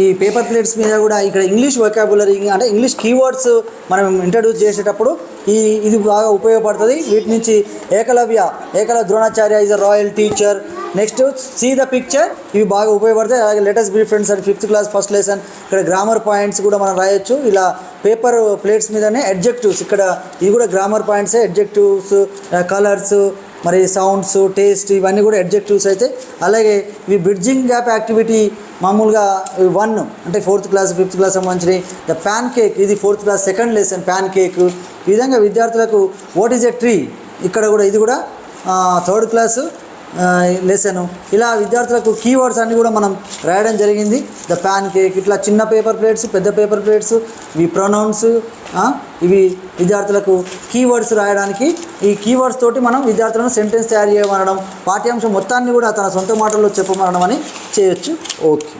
ఈ paper plates మీద కూడా ఇక్కడ ఇంగ్లీష్ వొకాబులరీ అంటే ఇంగ్లీష్ కీవర్డ్స్ మనం ఇంట్రడ్యూస్ చేసేటప్పుడు ఇది బాగా ఉపయోగపడుతుంది. వీటి నుంచి Ekalavya Dronacharya is a royal teacher. Next see the picture, ఇవి బాగా ఉపయోగపడతాయి. అలాగే latest B friends and 5th class first lesson. ఇక్కడ గ్రామర్ పాయింట్స్ కూడా మనం రాయొచ్చు. ఇలా పేపర్ ప్లేట్స్ మీదనే అడ్జెక్టివ్స్, ఇక్కడ ఇది కూడా గ్రామర్ పాయింట్సే. అడ్జెక్టివ్స్, కలర్స్, మరి సౌండ్స్, టేస్ట్, ఇవన్నీ కూడా అడ్జెక్టివ్స్ అయితే. అలాగే ఇవి బ్రిడ్జింగ్ గ్యాప్ యాక్టివిటీ మామూలుగా 1 అంటే 4th క్లాస్ 5th క్లాస్ సంబంధించి. ద ప్యాన్ కేక్, ఇది 4th class second lesson pan cake. ఈ విధంగా విద్యార్థులకు వాట్ ఈజ్ ఎ ట్రీ, ఇక్కడ కూడా ఇది కూడా 3rd క్లాసు లెసను. ఇలా విద్యార్థులకు కీవర్డ్స్ అన్నీ కూడా మనం రాయడం జరిగింది. ద ప్యాన్ కేక్, ఇట్లా చిన్న పేపర్ ప్లేట్స్, పెద్ద పేపర్ ప్లేట్స్, ఇవి ప్రొనౌన్స్, ఇవి విద్యార్థులకు కీవర్డ్స్ రాయడానికి. ఈ కీవర్డ్స్ తోటి మనం విద్యార్థులను సెంటెన్స్ తయారు చేయమనడం, పాఠ్యాంశం మొత్తాన్ని కూడా తన సొంత మాటల్లో చెప్పమనడం అని చేయొచ్చు. ఓకే.